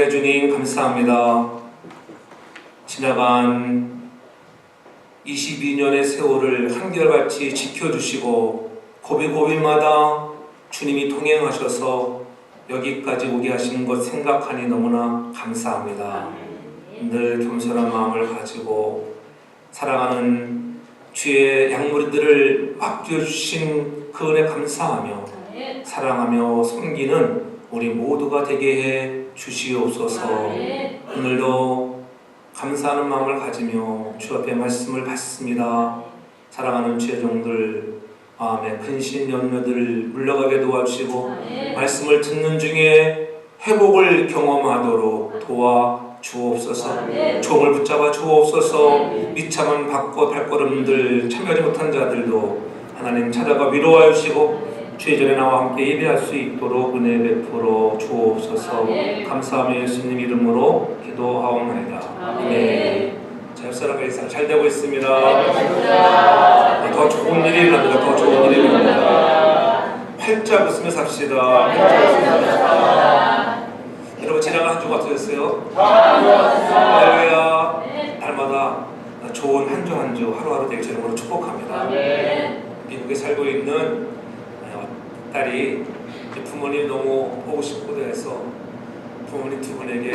사랑의 주님 감사합니다. 지나간 22년의 세월을 한결같이 지켜주시고 고비고비마다 주님이 동행하셔서 여기까지 오게 하신 것 생각하니 너무나 감사합니다. 늘 겸손한 마음을 가지고 사랑하는 주의 양무리들을 맡겨주신 그 은혜 감사하며 사랑하며 섬기는 우리 모두가 되게 해 주시옵소서. 오늘도 감사하는 마음을 가지며 주 앞에 말씀을 받습니다. 사랑하는 주의 종들 마음의 근심 염려들을 물러가게 도와주시고 말씀을 듣는 중에 회복을 경험하도록 도와 주옵소서. 종을 붙잡아 주옵소서. 미참한 밖과 발걸음들 참여하지 못한 자들도 하나님 찾아가 위로하여 주시고 주의 전에 나와 함께 예배할 수 있도록 은혜 베풀어 주옵소서. 감사하며 예수님 이름으로 기도하옵나이다. 아멘. 자, 옆사람과 인사 잘 되고 있습니다. 더 좋은 일이 일어납니다. 더 좋은 일이 일어납니다. 활짝 웃으며 삽시다. 여러분 지나간 한 주가 어떠셨어요? 할렐루야. 날마다 좋은 한 주 한 주 하루하루 되길 주님으로 축복합니다. 미국에 살고 있는 딸이 부모님 너무 보고 싶고 해서 부모님 두 분에게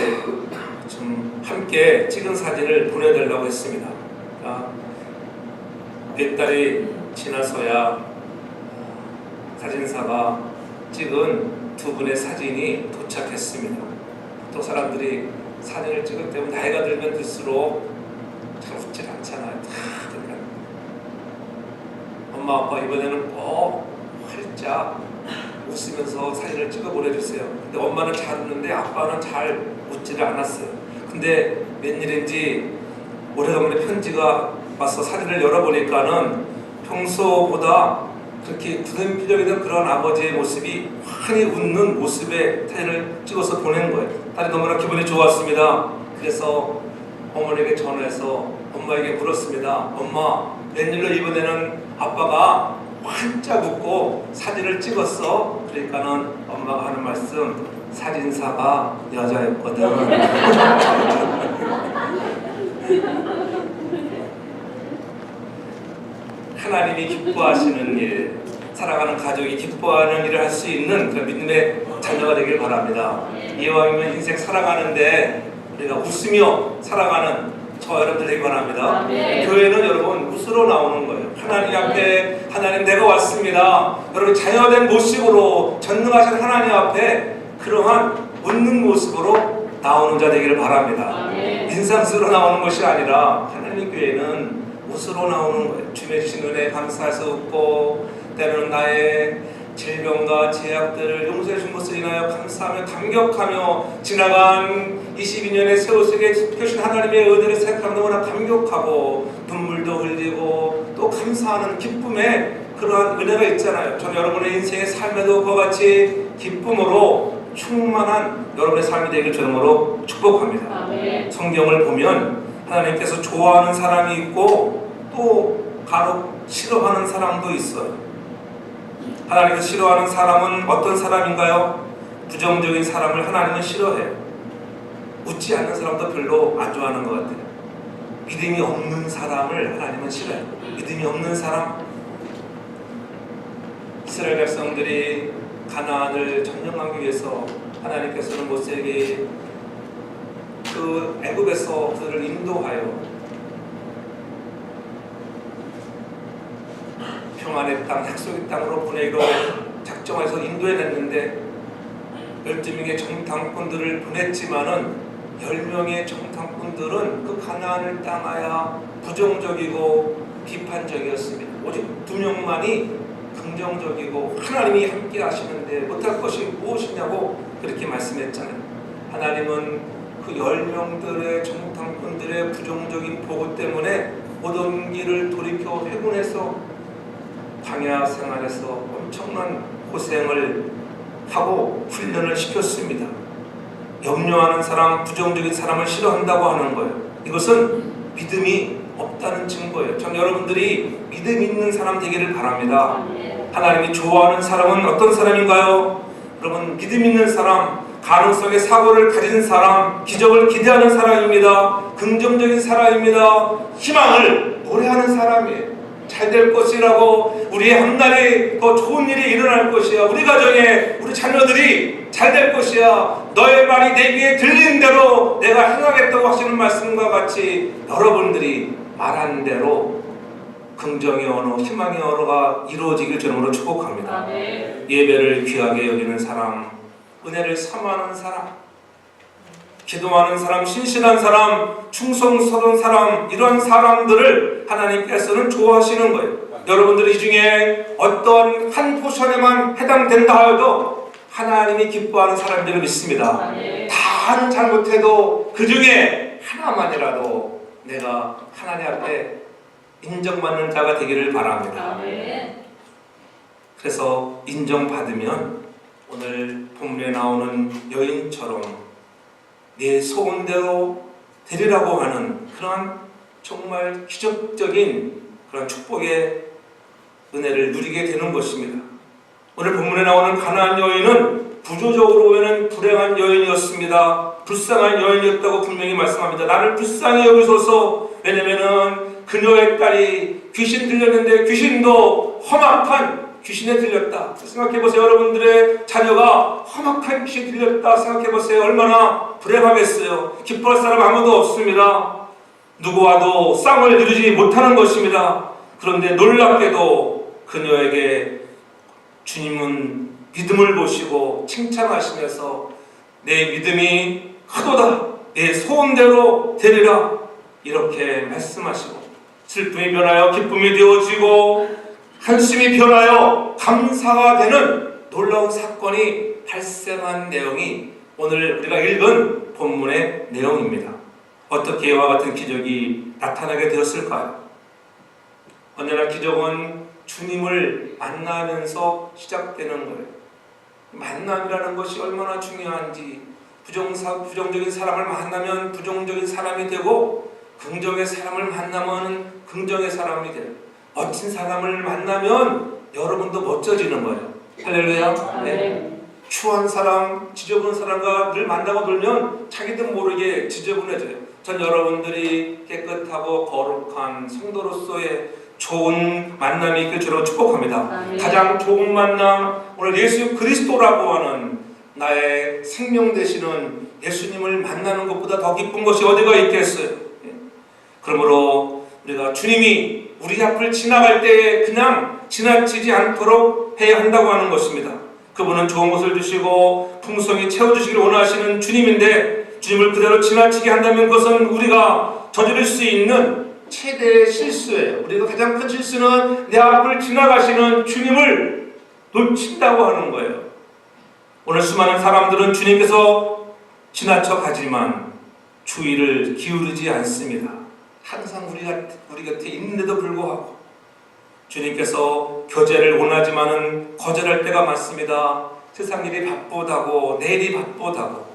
좀 함께 찍은 사진을 보내달라고 했습니다. 몇 달이 지나서야 사진사가 찍은 두 분의 사진이 도착했습니다. 또 사람들이 사진을 찍을 때 나이가 들면 들수록 잘 웃질 않잖아요. 그러니까 엄마 아빠 이번에는 꼭 활짝 웃으면서 사진을 찍어 보내주세요. 근데 엄마는 잘 웃는데 아빠는 잘 웃지를 않았어요. 근데 웬일인지 오래간만에 편지가 와서 사진을 열어보니까는 평소보다 그렇게 굳은 표정이던 그런 아버지의 모습이 환히 웃는 모습의 사진을 찍어서 보낸 거예요. 딸이 너무나 기분이 좋았습니다. 그래서 어머니에게 전화해서 엄마에게 물었습니다. 엄마, 웬일로 이번에는 아빠가 활짝 웃고 사진을 찍었어? 그러니까는 엄마가 하는 말씀, 사진사가 여자였거든. 하나님이 기뻐하시는 일, 사랑하는 가족이 기뻐하는 일을 할 수 있는 그런 믿음의 자녀가 되길 바랍니다. 이왕이면 인생 살아가는데 우리가 웃으며 살아가는 저 여러분들 되길 바랍니다. 교회는 여러분 웃으러 나오는 거예요. 하나님 앞에 하나님 내가 왔습니다. 여러분 자녀된 모습으로 전능하신 하나님 앞에 그러한 웃는 모습으로 나오는 자 되기를 바랍니다. 인상쓰러 나오는 것이 아니라 하나님의 교회는 웃으러 나오는 거예요. 주님의 주신 은혜에 감사해서 웃고 때로는 나의 질병과 제약들을 용서해 준 것을 인하여 감사하며 감격하며 지나간 22년의 세월 속에 펴신 하나님의 은혜를 생각하면 너무나 감격하고 눈물도 흘리고 또 감사하는 기쁨의 그러한 은혜가 있잖아요. 저는 여러분의 인생의 삶에도 그와 같이 기쁨으로 충만한 여러분의 삶이 되길 주님으로 축복합니다. 성경을 보면 하나님께서 좋아하는 사람이 있고 또 간혹 싫어하는 사람도 있어요. 하나님께서 싫어하는 사람은 어떤 사람인가요? 부정적인 사람을 하나님은 싫어해요. 웃지 않는 사람도 별로 안 좋아하는 것 같아요. 믿음이 없는 사람을 하나님은 싫어해요. 믿음이 없는 사람. 이스라엘 백성들이 가나안을 점령하기 위해서 하나님께서는 모세에게 그 애굽에서 그들을 인도하여 평안의 땅, 약속의 땅으로 보내기로 작정해서 인도해냈는데 12명의 정탐꾼들을 보냈지만은 10명의 정탐꾼들은 그 가나안을 땅하여 부정적이고 비판적이었습니다. 오직 2명만이 긍정적이고 하나님이 함께 하시는데 못할 것이 무엇이냐고 그렇게 말씀했잖아요. 하나님은 그 10명들의 정탐꾼들의 부정적인 보고 때문에 모든 길을 돌이켜 회군해서 광야 생활에서 엄청난 고생을 하고 훈련을 시켰습니다. 염려하는 사람, 부정적인 사람을 싫어한다고 하는 거예요. 이것은 믿음이 없다는 증거예요. 전 여러분들이 믿음 있는 사람 되기를 바랍니다. 하나님이 좋아하는 사람은 어떤 사람인가요? 여러분 믿음 있는 사람, 가능성의 사고를 가진 사람, 기적을 기대하는 사람입니다. 긍정적인 사람입니다. 희망을 노래하는 사람이에요. 잘 될 것이라고, 우리의 한날에 더 좋은 일이 일어날 것이야, 우리 가정에 우리 자녀들이 잘 될 것이야, 너의 말이 내 귀에 들리는 대로 내가 행하겠다고 하시는 말씀과 같이 여러분들이 말한 대로 긍정의 언어, 희망의 언어가 이루어지길 주님으로 축복합니다. 예배를 귀하게 여기는 사람, 은혜를 사모하는 사람, 기도하는 사람, 신실한 사람, 충성스러운 사람, 이런 사람들을 하나님께서는 좋아하시는 거예요. 여러분들이 이 중에 어떤 한 포션에만 해당된다 해도 하나님이 기뻐하는 사람들을 믿습니다. 다는 잘못해도 그 중에 하나만이라도 내가 하나님 앞에 인정받는 자가 되기를 바랍니다. 그래서 인정받으면 오늘 본문에 나오는 여인처럼 내 소원대로 되리라고 하는 그런 정말 기적적인 그런 축복의 은혜를 누리게 되는 것입니다. 오늘 본문에 나오는 가나안 여인은 구조적으로 보면 불행한 여인이었습니다. 불쌍한 여인이었다고 분명히 말씀합니다. 나를 불쌍히 여기소서. 왜냐면은 그녀의 딸이 귀신 들렸는데 귀신도 험악한 귀신에 들렸다. 생각해보세요. 여러분들의 자녀가 험악한 귀신에 들렸다 생각해보세요. 얼마나 불행하겠어요. 기뻐할 사람 아무도 없습니다. 누구와도 쌍을 이루지 못하는 것입니다. 그런데 놀랍게도 그녀에게 주님은 믿음을 보시고 칭찬하시면서 내 믿음이 크도다, 내 소원대로 되리라, 이렇게 말씀하시고 슬픔이 변하여 기쁨이 되어지고 한심이 변하여 감사가 되는 놀라운 사건이 발생한 내용이 오늘 우리가 읽은 본문의 내용입니다. 어떻게 이와 같은 기적이 나타나게 되었을까요? 언제나 기적은 주님을 만나면서 시작되는 거예요. 만남이라는 것이 얼마나 중요한지, 부정적인 사람을 만나면 부정적인 사람이 되고 긍정의 사람을 만나면 긍정의 사람이 돼요. 멋진 사람을 만나면 여러분도 멋져지는 거예요. 할렐루야. 네. 추한 사람, 지저분한 사람과 늘 만나고 놀면 자기도 모르게 지저분해져요. 전 여러분들이 깨끗하고 거룩한 성도로서의 좋은 만남이 있길 주로 축복합니다. 가장 좋은 만남, 오늘 예수 그리스도라고 하는 나의 생명 되시는 예수님을 만나는 것보다 더 기쁜 것이 어디가 있겠어요. 그러므로 우리가 주님이 우리 앞을 지나갈 때 그냥 지나치지 않도록 해야 한다고 하는 것입니다. 그분은 좋은 것을 주시고 풍성히 채워주시기를 원하시는 주님인데, 주님을 그대로 지나치게 한다면 그것은 우리가 저지를 수 있는 최대의 실수예요. 우리가 가장 큰 실수는 내 앞을 지나가시는 주님을 놓친다고 하는 거예요. 오늘 수많은 사람들은 주님께서 지나쳐 가지만 주의를 기울이지 않습니다. 항상 우리 곁에 있는데도 불구하고 주님께서 교제를 원하지만은 거절할 때가 많습니다. 세상 일이 바쁘다고, 내일이 바쁘다고.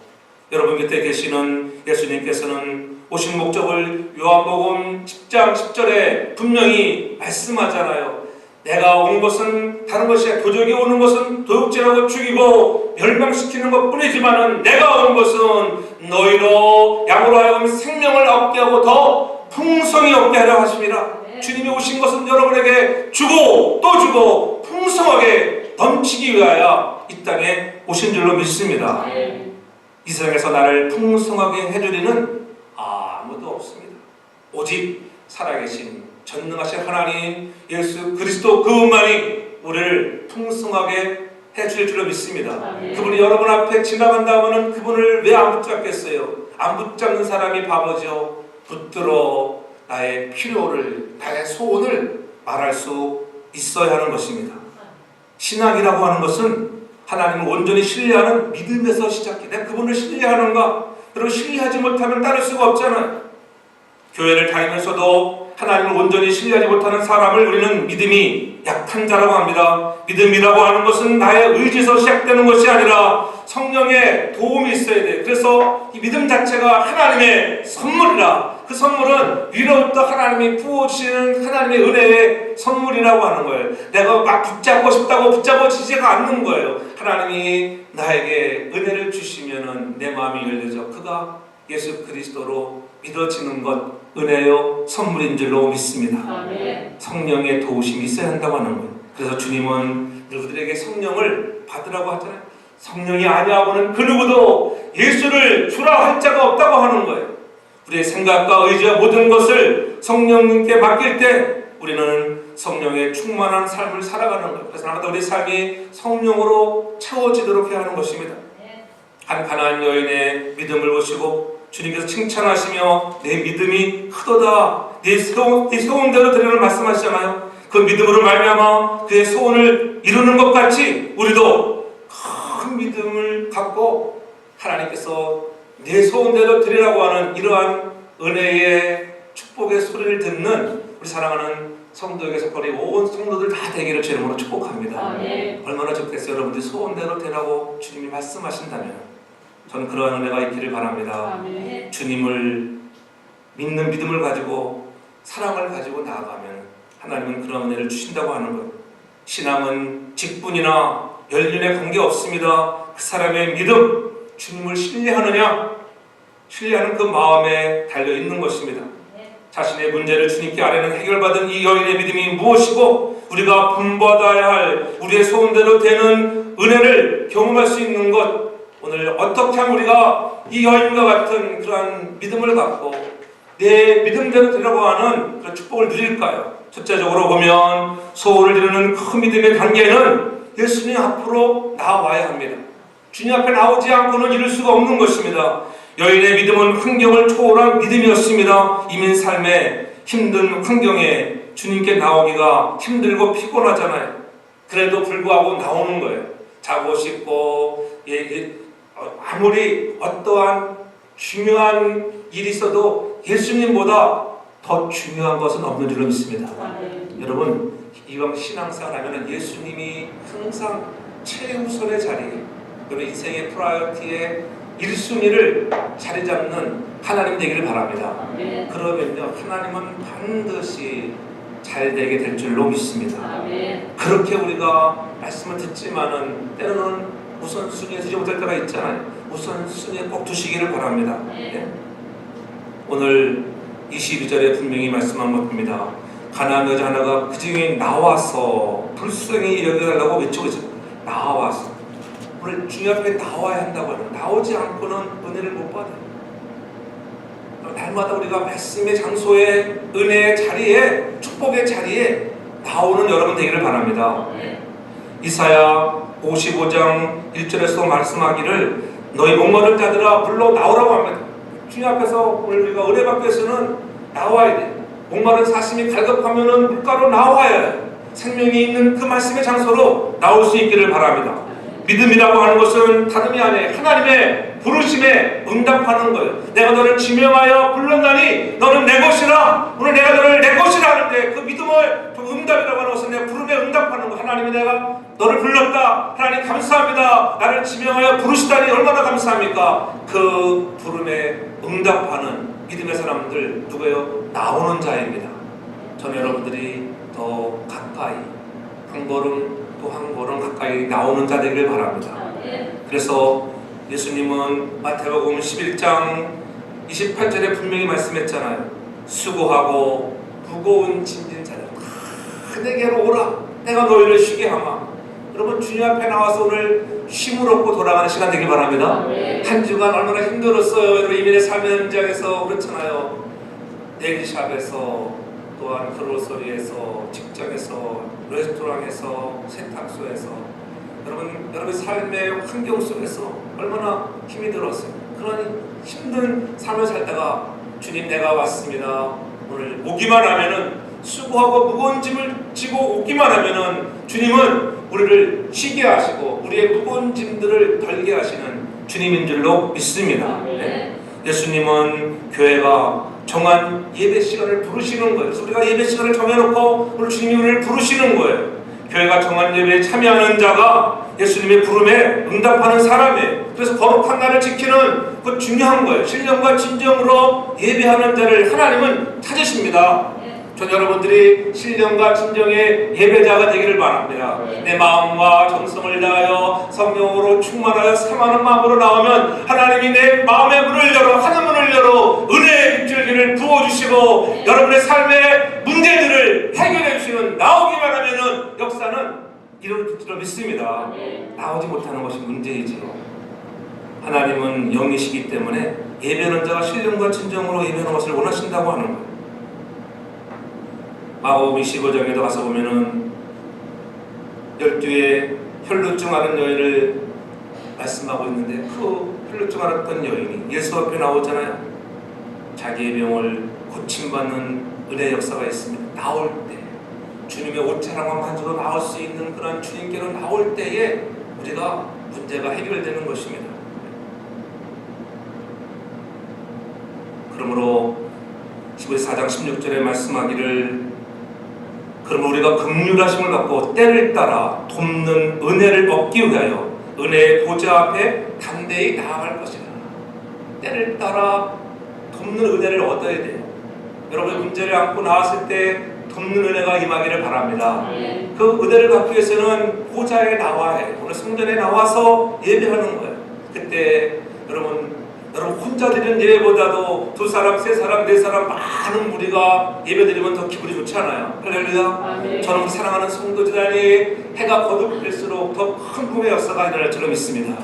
여러분 곁에 계시는 예수님께서는 오신 목적을 요한복음 10장 10절에 분명히 말씀하잖아요. 내가 온 것은 다른 것이 아니라, 도적이 오는 것은 도둑질하고 죽이고 멸망시키는 것 뿐이지만은 내가 온 것은 너희로 양으로 하여금 생명을 얻게 하고 더 풍성히 얻게 하려 하십니다. 주님이 오신 것은 여러분에게 주고 또 주고 풍성하게 넘치기 위하여 이 땅에 오신 줄로 믿습니다. 이 세상에서 나를 풍성하게 해주리는 아무도 없습니다. 오직 살아계신 전능하신 하나님 예수 그리스도 그분만이 우리를 풍성하게 해줄 줄로 믿습니다. 그분이 여러분 앞에 지나간다면 그분을 왜 안 붙잡겠어요? 안 붙잡는 사람이 바보죠. 붙들어 나의 필요를, 나의 소원을 말할 수 있어야 하는 것입니다. 신앙이라고 하는 것은 하나님을 온전히 신뢰하는 믿음에서 시작해. 내가 그분을 신뢰하는가? 그리고 신뢰하지 못하면 따를 수가 없잖아요. 교회를 다니면서도 하나님을 온전히 신뢰하지 못하는 사람을 우리는 믿음이 약한 자라고 합니다. 믿음이라고 하는 것은 나의 의지에서 시작되는 것이 아니라 성령의 도움이 있어야 돼요. 그래서 이 믿음 자체가 하나님의 선물이라, 그 선물은 위로부터 하나님이 부어주시는 하나님의 은혜의 선물이라고 하는 거예요. 내가 막 붙잡고 싶다고 붙잡아지지가 않는 거예요. 하나님이 나에게 은혜를 주시면은 내 마음이 열려져 그가 예수 그리스도로 믿어지는 것 은혜요 선물인 줄로 믿습니다. 아멘. 성령의 도우심이 있어야 한다고 하는 거예요. 그래서 주님은 누구들에게 성령을 받으라고 하잖아요. 성령이 아니하고는 그 누구도 예수를 주라 할 자가 없다고 하는 거예요. 우리의 생각과 의지와 모든 것을 성령님께 맡길 때 우리는 성령의 충만한 삶을 살아가는 거예요. 그래서 날마다 우리 삶이 성령으로 채워지도록 해야 하는 것입니다. 한 가나안 여인의 믿음을 보시고 주님께서 칭찬하시며 내 믿음이 크도다, 네 소원대로 드리라고 말씀하시잖아요. 그 믿음으로 말미암아 그의 소원을 이루는 것 같이 우리도 큰 믿음을 갖고 하나님께서 내 소원대로 드리라고 하는 이러한 은혜의 축복의 소리를 듣는 우리 사랑하는 성도에게 속하는 온 성도들 다 되기를 제 이름으로 축복합니다. 얼마나 좋겠어요. 여러분들이 소원대로 되라고 주님이 말씀하신다면 저는 그러한 은혜가 있기를 바랍니다. 주님을 믿는 믿음을 가지고 사랑을 가지고 나아가면 하나님은 그런 은혜를 주신다고 하는 거예요. 신앙은 직분이나 연륜에 관계없습니다. 그 사람의 믿음, 주님을 신뢰하느냐, 신뢰하는 그 마음에 달려있는 것입니다. 자신의 문제를 주님께 아뢰는 해결받은 이 여인의 믿음이 무엇이고 우리가 본받아야 할 우리의 소원대로 되는 은혜를 경험할 수 있는 것, 오늘 어떻게 하면 우리가 이 여인과 같은 그러한 믿음을 갖고 내 믿음대로 되라고 하는 그런 축복을 누릴까요? 첫째적으로 보면 소원을 이루는 큰 믿음의 단계는 예수님 앞으로 나와야 합니다. 주님 앞에 나오지 않고는 이룰 수가 없는 것입니다. 여인의 믿음은 환경을 초월한 믿음이었습니다. 이민 삶의 힘든 환경에 주님께 나오기가 힘들고 피곤하잖아요. 그래도 불구하고 나오는 거예요. 자고 싶고 아무리 어떠한 중요한 일이 있어도 예수님보다 더 중요한 것은 없는 줄로 믿습니다. 여러분 이왕 신앙생활 하면 예수님이 항상 최우선의 자리에 여러분 인생의 프라이어티의 1순위를 자리 잡는 하나님 되기를 바랍니다. 그러면요 하나님은 반드시 잘 되게 될 줄로 믿습니다. 그렇게 우리가 말씀을 듣지만은 때로는 우선순위에 두지 못할 때가 있잖아요. 우선순위에 꼭 두시기를 바랍니다. 오늘 22절에 분명히 말씀한 것입니다. 가나안 여자 하나가 그 중에 나와서 불쌍히 여겨달라고 외치고 있어요. 나와서 오늘 주님 앞에 나와야 한다고 하는, 나오지 않고는 은혜를 못 받아요. 날마다 우리가 말씀의 장소에, 은혜의 자리에, 축복의 자리에 나오는 여러분 되기를 바랍니다. 이사야 55장 1절에서 말씀하기를 너희 목마른 자들아 불러 나오라고 합니다. 주님 앞에서 오늘 우리가 은혜 받기 위해서는 나와야 돼. 목마른 사심이 갈급하면은 물가로 나와야 해. 생명이 있는 그 말씀의 장소로 나올 수 있기를 바랍니다. 믿음이라고 하는 것은 다름이 아니에요. 하나님의 부르심에 응답하는 거예요. 내가 너를 지명하여 불렀나니 너는 내 것이라. 오늘 내가 너를 내 것이라 하는데 그 믿음을 응답이라고 하는 것은 내 부름에 응답하는 거예요. 하나님이 내가 너를 불렀다. 하나님 감사합니다. 나를 지명하여 부르시다니 얼마나 감사합니까? 그 부름에 응답하는 믿음의 사람들 누구예요? 나오는 자입니다. 저는 여러분들이 더 가까이 한 걸음 또 한 걸음 가까이 나오는 자 되기를 바랍니다. 그래서 예수님은 마태복음 11장 28절에 분명히 말씀했잖아요. 수고하고 무거운 짐진 자들 다 내게로 오라. 내가 너희를 쉬게 하마. 여러분 주님 앞에 나와서 오늘 쉼을 얻고 돌아가는 시간 되길 바랍니다. 한 주간 얼마나 힘들었어요. 여러분 이민의 삶의 현장에서 그렇잖아요. 내기샵에서 또한 그로서리에서 직장에서 레스토랑에서 세탁소에서 여러분 삶의 환경 속에서 얼마나 힘이 들었어요. 그런 힘든 삶을 살다가 주님 내가 왔습니다. 오늘 오기만 하면은 수고하고 무거운 짐을 지고 오기만 하면은 주님은 우리를 쉬게 하시고 우리의 무거운 짐들을 덜게 하시는 주님인 줄로 믿습니다. 예수님은 교회가 정한 예배 시간을 부르시는 거예요. 그래서 우리가 예배 시간을 정해놓고 오늘 주님이 우리를 부르시는 거예요. 교회가 정한 예배에 참여하는 자가 예수님의 부름에 응답하는 사람이에요. 그래서 거룩한 날을 지키는 그 중요한 거예요. 신령과 진정으로 예배하는 자를 하나님은 찾으십니다. 전 여러분들이 신령과 진정의 예배자가 되기를 바랍니다. 내 마음과 정성을 다하여 성령으로 충만하여 사모하는 마음으로 나오면 하나님이 내 마음의 문을 열어 하늘문을 열어 은혜의 빗줄기를 부어주시고 여러분의 삶의 문제들을 해결해 주시는 나오기만 하면은 역사는 이룰 줄로 믿습니다. 나오지 못하는 것이 문제이지요. 하나님은 영이시기 때문에 예배하는 자가 신령과 진정으로 예배하는 것을 원하신다고 하는 거예요. 마가복음 25장에도 가서 보면은 12의 혈루증 앓은 여인을 말씀하고 있는데 그 혈루증 앓았던 여인이 예수 앞에 나오잖아요. 자기의 병을 고침받는 은혜의 역사가 있습니다. 나올 때 주님의 옷자락만 만져도 나올 수 있는 그런 주님께로 나올 때에 우리가 문제가 해결되는 것입니다. 그러므로 14장 16절에 말씀하기를 그럼 우리가 긍휼하심을 갖고 때를 따라 돕는 은혜를 얻기 위하여 은혜의 보좌 앞에 담대히 나아갈 것이라. 때를 따라 돕는 은혜를 얻어야 돼요. 여러분의 문제를 안고 나왔을 때 돕는 은혜가 임하기를 바랍니다. 그 은혜를 갖기 위해서는 보좌에 나와야 해요. 오늘 성전에 나와서 예배하는 거예요. 그때 여러분 혼자 드리는 예배보다도 2사람, 3사람, 4사람 많은 무리가 예배드리면 더 기분이 좋지 않아요? 할렐루야. 저는 사랑하는 성도들이 해가 거듭될수록 더 큰 꿈의 역사가 일어날 줄로 믿습니다.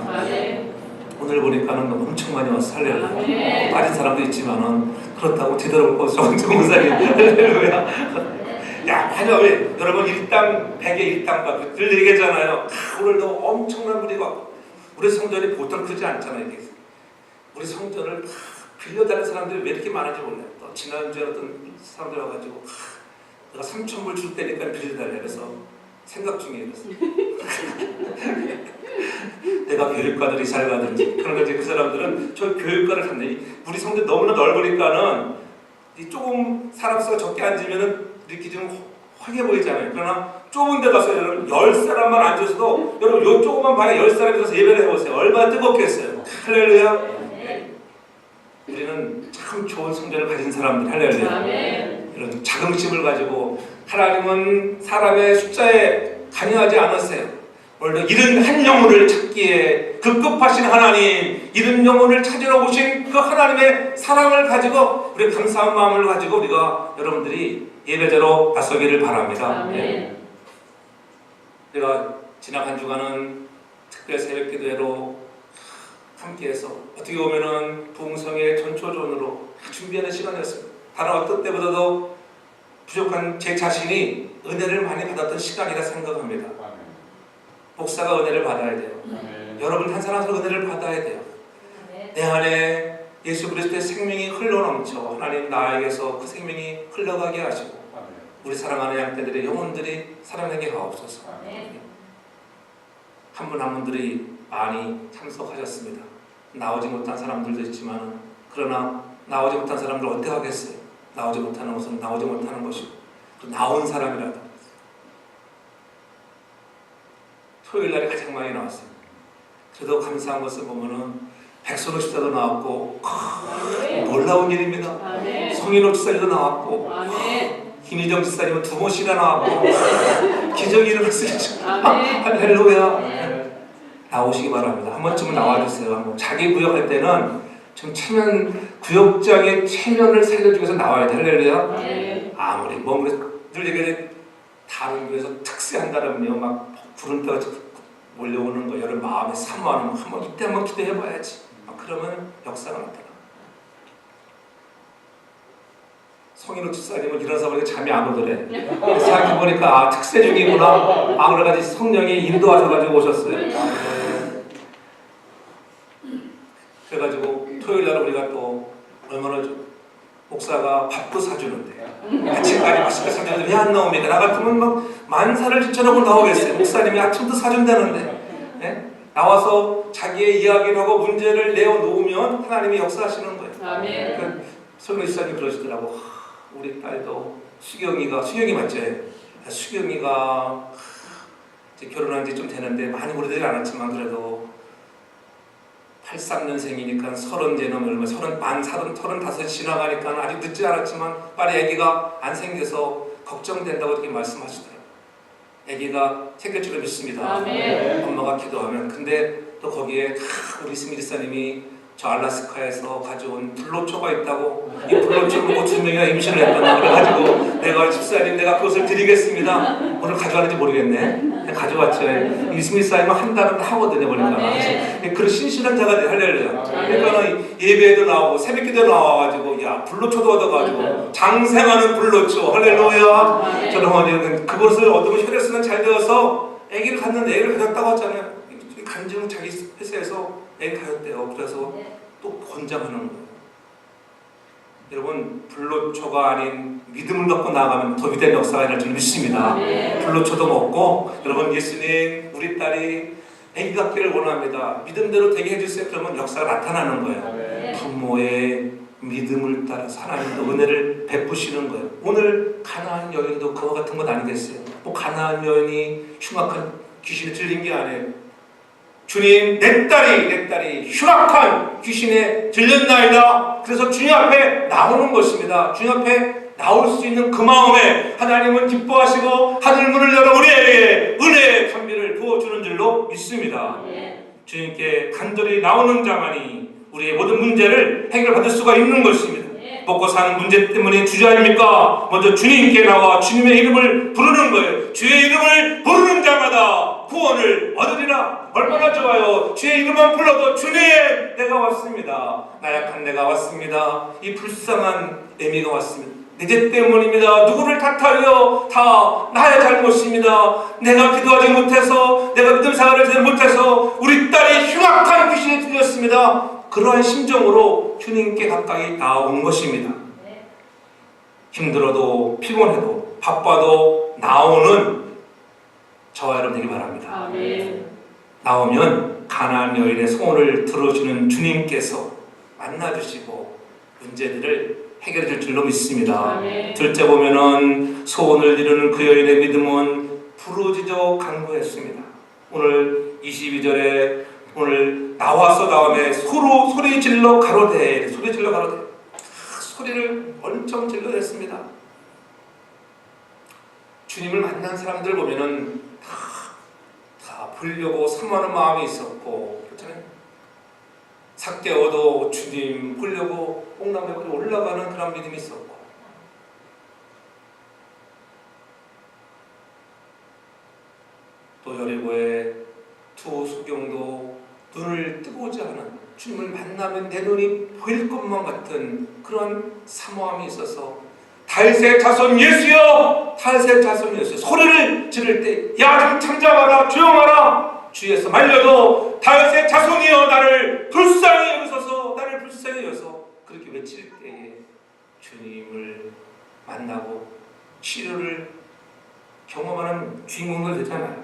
오늘 보니까는 엄청 많이 왔어. 할렐루야. 빠진 사람도 있지만은 그렇다고 뒤돌아볼 것은 엄청 못살겠다. 할렐루야. 야, 맞아. 왜 여러분 일당 100의 일당값 늘 얘기하잖아요. 오늘도 엄청난 무리가 우리 성전이 보통 크지 않잖아요. 우리 성전을 빌려다니는 사람들이 왜 이렇게 많은지 몰라요. 또 지난주에 어떤 사람들 와가지고 내가 3,000불 줄 테니까 빌려달래. 그래서 생각 중이에요. 내가 교육과들이 잘 가든지 그런 거지. 그 사람들은 저 교육과를 갔네. 우리 성전 너무나 넓으니까는 조금 사람 수가 적게 앉으면은 이렇게 좀 허게 보이잖아요. 그러나 좁은 데 가서 여러분 10사람만 앉아서도 여러분 요 조그만 방에 10사람이 가서 예배를 해보세요. 얼마나 뜨겁겠어요. 할렐루야. 우리는 참 좋은 성전을 가진 사람들. 할렐루야. 이런 자긍심을 가지고 하나님은 사람의 숫자에 관여하지 않으세요. 오늘도 잃은 한 영혼을 찾기에 급급하신 하나님, 잃은 영혼을 찾으러 오신 그 하나님의 사랑을 가지고 우리 감사한 마음을 가지고 우리가 여러분들이 예배자로 나서기를 바랍니다. 제가 지난 한 주간은 특별 새벽 기도회로 함께해서 어떻게 보면은 부흥성의 전초전으로 준비하는 시간이었습니다. 다른 어떤 때보다도 부족한 제 자신이 은혜를 많이 받았던 시간이라 생각합니다. 목사가 은혜를 받아야 돼요. 여러분 한 사람 한 사람 은혜를 받아야 돼요. 내 안에 예수 그리스도의 생명이 흘러넘쳐 하나님 나에게서 그 생명이 흘러가게 하시고 우리 사랑하는 양떼들의 영혼들이 살아나게 하옵소서. 한 분 한 분들이 많이 참석하셨습니다. 나오지 못한 사람들도 있지만 그러나 나오지 못한 사람들 어떻게 하겠어요? 나오지 못하는 것은 나오지 못하는 것이고 또 나온 사람이라도 토요일 날이 가장 많이 나왔어요. 저도 감사한 것을 보면은 백선호 집사도 나왔고 놀라운 일입니다. 성인호 집사님도 나왔고 김희정 집사님은 2번씩이나 나왔고 기적이 일어났어요. 할렐루야. 나오시기 바랍니다. 한 번쯤은 나와주세요. 한번 자기 구역할 때는 좀 체면 구역장의 체면을 살려주기 위해서 나와야 돼. 할렐루야. 아무리 뭐 늘 얘기해 다른 교회에서 특세한다면요 막 구름대가 몰려오는 거 여러분 마음에 사모하는 거 한번 이때 한번 기도해봐야지. 그러면 역사가 나타나. 성인호 집사님은 일어나서 보니까 잠이 안 오더래. 생각해보니까 특세 중이구나. 그래가지고 성령이 인도하셔가지고 오셨어요. 그래가지고 토요일날 우리가 또 얼마나 목사가 밥도 사주는데 아침까지 맛있게 사주는데 왜 안 나옵니까? 나 같으면 막 만사를 지쳐놓고 나오겠어요. 목사님이 아침도 사준다는데. 네? 나와서 자기의 이야기를 하고 문제를 내어놓으면 하나님이 역사하시는 거예요. 그러니까 성인호 집사님 그러시더라고. 우리 딸도 수경이 맞지? 수경이가 이제 결혼한 지 좀 되는데 많이 오래되지 않았지만 그래도 83년생이니까 30대 넘으면 35 지나가니까 아직 늦지 않았지만 빨리 아기가 안 생겨서 걱정된다고 이렇게 말씀하시더라고요. 아기가 생길 줄을 믿습니다. 아멘. 엄마가 기도하면. 근데 또 거기에 우리 스미리사님이 저 알라스카에서 가져온 불로초가 있다고, 이 불로초 보고 2명이나 임신을 했다고 그래가지고 내가 집사님 내가 그것을 드리겠습니다. 오늘 가져왔는지 모르겠네. 가져왔죠. 이 스미리사님은 한 달은 하거든요. 보니까. 그런 신실한 자가 하려고요. 그러니까 예배에도 나오고 새벽기도 나와가지고 야 불로초도 얻어가지고 장생하는 불로초 할렐루야. 저는 그것을 얻으면 혈액순환 잘 되어서 아기를 갖는데 애를 가졌다고 하잖아요. 간증 자기 회사에서 애 가졌대요. 그래서 또 권장하는 거예요. 여러분 불로초가 아닌 믿음을 갖고 나아가면 더 위대한 역사가 일어날 줄 믿습니다. 불로초도 먹고 여러분 예수님 우리 딸이 애기 갖기를 원합니다. 믿음대로 되게 해주세요. 그러면 역사가 나타나는 거예요. 부모의 믿음을 따라서 하나님도 은혜를 베푸시는 거예요. 오늘 가나안 여인도 그와 같은 것 아니겠어요? 뭐 가나안 여인이 흉악한 귀신에 들린 게 아니에요. 주님 내 딸이 흉악한 귀신에 들렸나이다. 그래서 주님 앞에 나오는 것입니다. 주님 앞에 나올 수 있는 그 마음에 하나님은 기뻐하시고 하늘문을 열어 우리에게 은혜의 찬미를 부어주는 줄로 믿습니다. 주님께 간절히 나오는 자만이 우리의 모든 문제를 해결받을 수가 있는 것입니다. 먹고 사는 문제 때문에 주저아닙니까? 먼저 주님께 나와 주님의 이름을 부르는 거예요. 주의 이름을 부르는 자마다 구원을 얻으리라. 얼마나 좋아요. 주의 이름만 불러도 주님 내가 왔습니다. 나약한 내가 왔습니다. 이 불쌍한 애미가 왔습니다. 내 죄 때문입니다. 누구를 탓하려? 다 나의 잘못입니다. 내가 기도하지 못해서, 내가 믿음 생활을 제대로 못해서 우리 딸이 흉악한 귀신에 들렸습니다. 그러한 심정으로 주님께 가까이 나온 것입니다. 힘들어도 피곤해도 바빠도 나오는 저와 여러분 되기 바랍니다. 아멘. 나오면 가나안 여인의 소원을 들어주는 주님께서 만나주시고 문제들을 해결해 줄 줄로 믿습니다. 아멘. 둘째 보면은 소원을 이루는 그 여인의 믿음은 부르짖어 간구했습니다. 오늘 22절에 오늘 나와서 다음에 소리 질러 가로되 소리를 엄청 질러댔습니다. 주님을 만난 사람들 보면은 다 보려고 사모하는 마음이 있었고 그렇잖아요. 삭개오도 주님 보려고 뽕나무에 올라가는 그런 믿음이 있었고 또 여리고의 두 수경도 눈을 뜨고자 하는 주님을 만나면 내 눈이 보일 것만 같은 그런 사모함이 있어서 다윗의 자손 예수여 소리를 지를 때 야 좀 창잠하라 조용하라 주에서 말려도 다윗의 자손이여 나를 불쌍히 여기소서 그렇게 외칠 때에 주님을 만나고 치료를 경험하는 주인공들 되잖아요.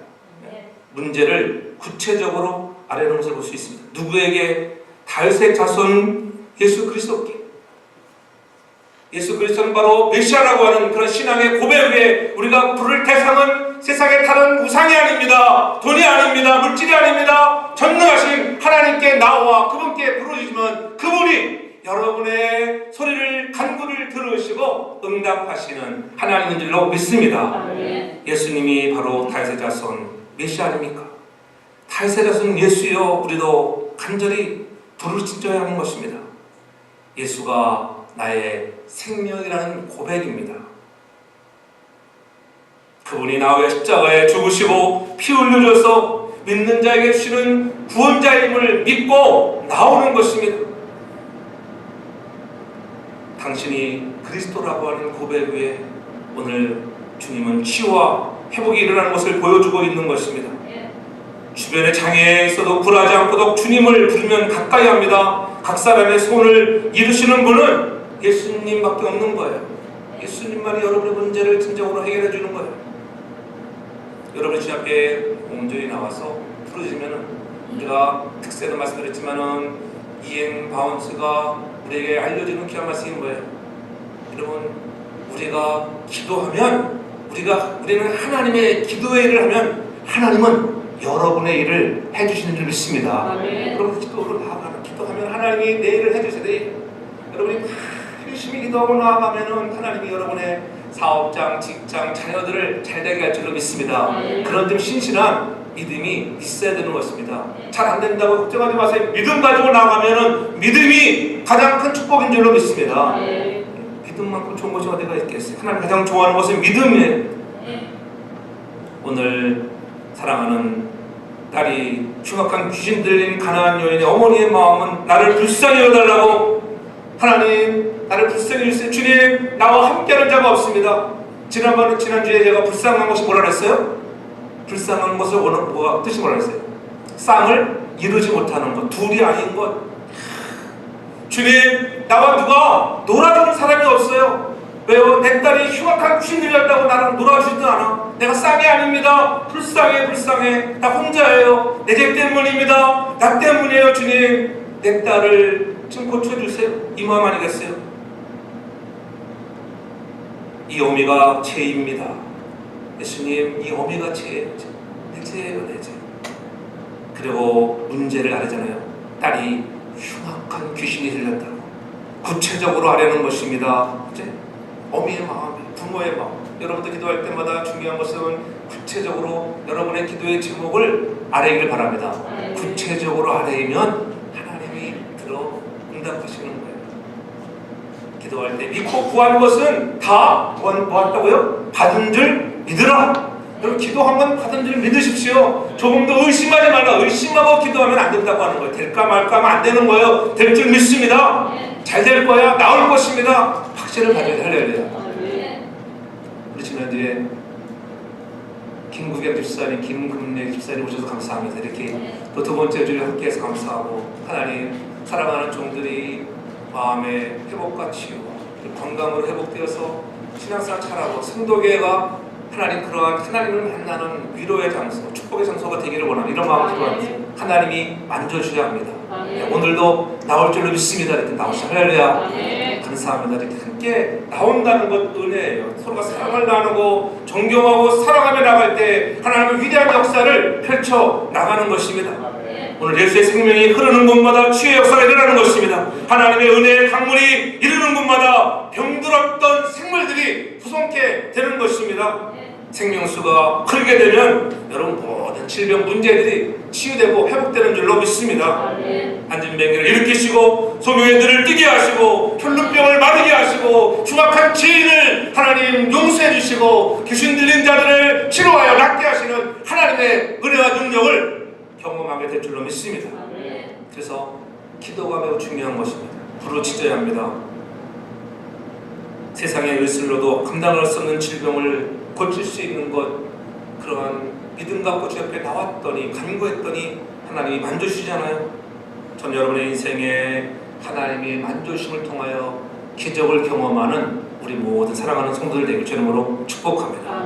문제를 구체적으로 알아내는 것을 볼 수 있습니다. 누구에게? 다윗의 자손 예수 그리스도께. 예수 그리스도는 바로 메시아라고 하는 그런 신앙의 고백에 우리가 부를 대상은 세상의 다른 우상이 아닙니다. 돈이 아닙니다. 물질이 아닙니다. 전능하신 하나님께 나와 그분께 부르짖으면 그분이 여러분의 소리를 간구를 들으시고 응답하시는 하나님인 줄로 믿습니다. 아멘. 예수님이 바로 다윗의 자손 메시아 아닙니까? 다윗의 자손 예수여 우리도 간절히 부르짖어야 하는 것입니다. 예수가 나의 생명이라는 고백입니다. 그분이 나 위해 십자가에 죽으시고 피 흘려줘서 믿는 자에게 주시는 구원자임을 믿고 나오는 것입니다. 당신이 그리스도라고 하는 고백 위에 오늘 주님은 치유와 회복이 일어나는 것을 보여주고 있는 것입니다. 주변에 장애에 있어도 굴하지 않고도 주님을 부르면 가까이 합니다. 각 사람의 소원을 이루시는 분은 예수님밖에 없는 거예요. 예수님만이 여러분의 문제를 진정으로 해결해 주는 거예요. 여러분 주 앞에 온전히 나와서 부르짖으면 우리가 특세도 말씀드렸지만은 이행 바운스가 우리에게 알려주는 귀한 말씀이 뭐예요? 여러분 우리가 기도하면 우리는 하나님의 기도의 일을 하면 하나님은 여러분의 일을 해주시는 줄 믿습니다. 아멘. 여러분 기도로 나아가는 기도하면 하나님이 내 일을 해주셔야 돼요. 여러분이 막 열심히 기도하고 나아가면은 하나님이 여러분의 사업장, 직장, 자녀들을 잘 되게 할 줄로 믿습니다. 그런 좀 신실한 믿음이 있어야 되는 것입니다. 잘 안 된다고 걱정하지 마세요. 믿음 가지고 나가면은 믿음이 가장 큰 축복인 줄로 믿습니다. 믿음만큼 좋은 것이 어디가 있겠어요? 하나님 가장 좋아하는 것은 믿음이에요. 오늘 사랑하는 딸이 흉악한 귀신 들린 가나안 여인의 어머니의 마음은 나를 불쌍히 여달라고, 하나님 나를 불쌍히 해주세요. 주님, 나와 함께하는 자가 없습니다. 지난주에 제가 불쌍한 것이 뭐라 그랬어요? 불쌍한 것을 뭐가 뜻이 뭐라 그랬어요? 쌍을 이루지 못하는 것, 둘이 아닌 것. 주님, 나와 누가 놀아주는 사람이 없어요. 왜요? 내 딸이 흉악한 귀신 들렸다고 나랑 놀아주지도 않아. 내가 쌍이 아닙니다. 불쌍해. 나 혼자예요. 내 죄 때문입니다. 나 때문이에요. 주님, 내 딸을 좀 고쳐주세요. 이 마음 아니겠어요? 이 어미가 죄입니다. 예수님, 이 어미가 죄예요. 내 죄예요. 내 죄. 그리고 문제를 알잖아요. 딸이 흉악한 귀신이 들렸다고 구체적으로 하려는 것입니다. 이제 어미의 마음, 부모의 마음. 여러분들 기도할 때마다 중요한 것은 구체적으로 여러분의 기도의 제목을 아뢰기를 바랍니다. 구체적으로 아뢰면 하나님이 들어 응답하시는 거예요. 기도할 때 믿고 구한 것은 다 뭐했다고요? 받은 줄 믿으라. 여러분, 기도한 건 받은 줄 믿으십시오. 조금 더 의심하지 말라. 의심하고 기도하면 안 된다고 하는 거예요. 될까 말까 하면 안 되는 거예요. 될 줄 믿습니다. 잘 될 거야. 나올 것입니다. 확신을 가져야 할렐루야. 우리 지난주에 김구경 집사님, 김금래 집사님 오셔서 감사합니다. 이렇게 또 두 번째 주일 함께해서 감사하고, 하나님 사랑하는 종들이 마음의 회복과 치유, 건강으로 회복되어서 신앙생활 잘하고 성도교회가 하나님 그러한 하나님을 만나는 위로의 장소, 축복의 장소가 되기를 원합니다. 이런 마음을 기도합니다. 하나님이 만져주셔야 합니다. 네, 오늘도 나올 줄로 믿습니다. 이렇게 나오시죠. 할렐루야. 감사합니다. 이렇게 함께 나온다는 것 은혜예요. 서로가 사랑을 나누고 존경하고 사랑하며 나갈 때 하나님의 위대한 역사를 펼쳐 나가는 것입니다. 오늘 예수의 생명이 흐르는 곳마다 치유의 역사가 일어나는 것입니다. 하나님의 은혜의 강물이 이르는 곳마다 병들었던 생물들이 부송케 되는 것입니다. 생명수가 흐르게 되면 여러분 모든 질병 문제들이 치유되고 회복되는 줄로 믿습니다. 안진뱅이를 일으키시고 소명의들을 뜨게 하시고 혈루병을 마르게 하시고 흉악한 죄인을 하나님 용서해 주시고 귀신 들린 자들을 치료하여 낫게 하시는 하나님의 은혜와 능력을 경험하게 될 줄로 믿습니다. 그래서 기도가 매우 중요한 것입니다. 부르짖어야 합니다. 세상의 의술로도 감당할 수 없는 질병을 고칠 수 있는 것, 그러한 믿음 갖고 주 옆에 나왔더니 간구했더니 하나님이 만져주시잖아요. 전 여러분의 인생에 하나님이 만져주심을 통하여 기적을 경험하는 우리 모든 사랑하는 성도들 되길 주의 이름으로 축복합니다.